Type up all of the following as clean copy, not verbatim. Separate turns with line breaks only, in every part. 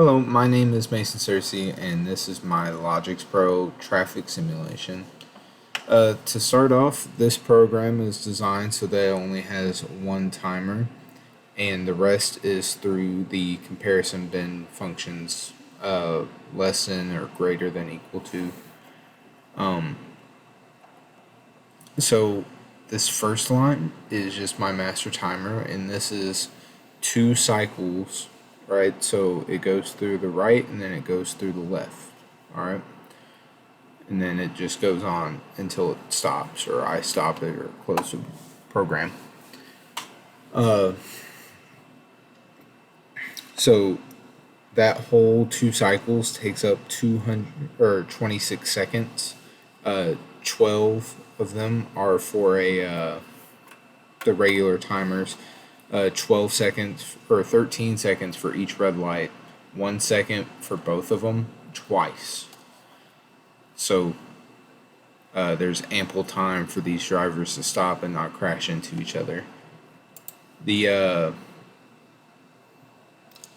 Hello, my name is Mason Cersei, and this is my LogixPro Traffic Simulation. To start off, this program is designed so that it only has one timer, and the rest is through the comparison bin functions less than or greater than equal to. So this first line is just my master timer, and this is 2 cycles, right? So it goes through the right and then it goes through the left, all right? And then it just goes on until it stops, or I stop it, or close the program. So that whole 2 cycles takes up 200 or 26 seconds. 12 of them are for the regular timers. 12 seconds or 13 seconds for each red light, 1 second for both of them twice. So there's ample time for these drivers to stop and not crash into each other. I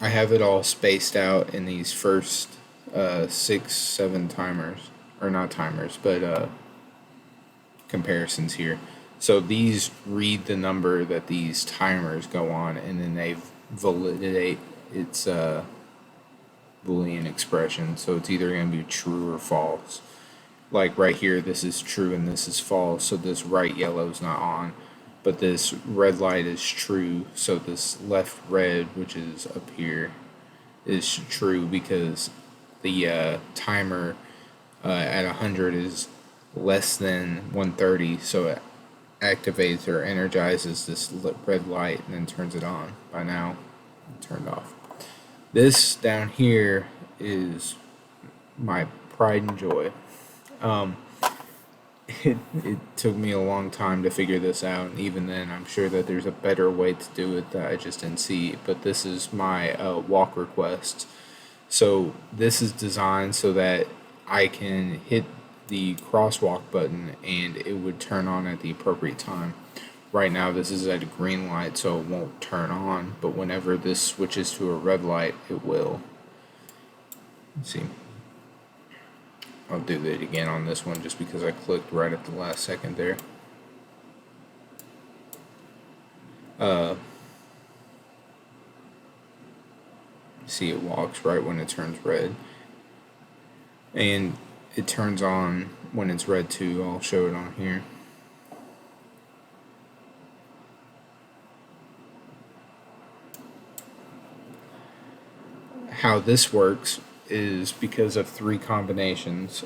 have it all spaced out in these first 6-7 timers, or not timers, but comparisons here. So these read the number that these timers go on, and then they validate its Boolean expression. So it's either going to be true or false. Like right here, this is true and this is false, so this right yellow is not on. But this red light is true, so this left red, which is up here, is true because the timer at 100 is less than 130, so it activates or energizes this red light and then turns it on. By now, turned off. This down here is my pride and joy. It took me a long time to figure this out, and even then I'm sure that there's a better way to do it that I just didn't see, but this is my walk request. So this is designed so that I can hit the crosswalk button and it would turn on at the appropriate time. Right now this is at a green light, so it won't turn on, but whenever this switches to a red light, it will. Let's see. I'll do it again on this one just because I clicked right at the last second there. See, it walks right when it turns red. And it turns on when it's red too. I'll show it on here. How this works is because of 3 combinations.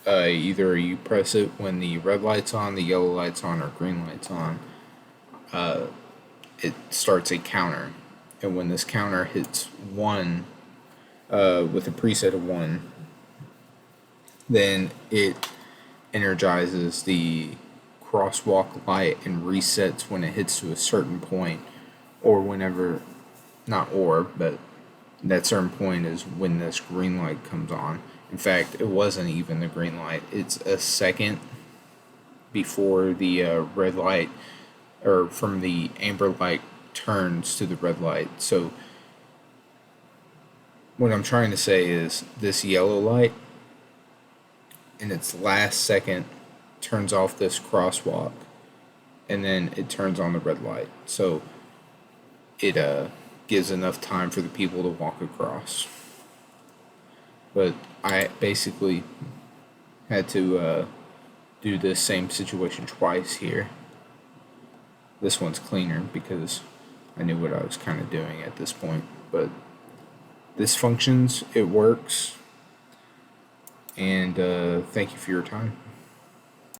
Either you press it when the red light's on, the yellow light's on, or green light's on. It starts a counter, and when this counter hits 1 with a preset of 1, then it energizes the crosswalk light and resets when it hits to a certain point, or whenever, not or, but that certain point is when this green light comes on. In fact, it wasn't even the green light. It's a second before the red light, or from the amber light turns to the red light. So what I'm trying to say is this yellow light in its last second turns off this crosswalk, and then it turns on the red light. So it gives enough time for the people to walk across. But I basically had to do this same situation twice here. This one's cleaner because I knew what I was kind of doing at this point. But this functions, it works, and thank you for your time.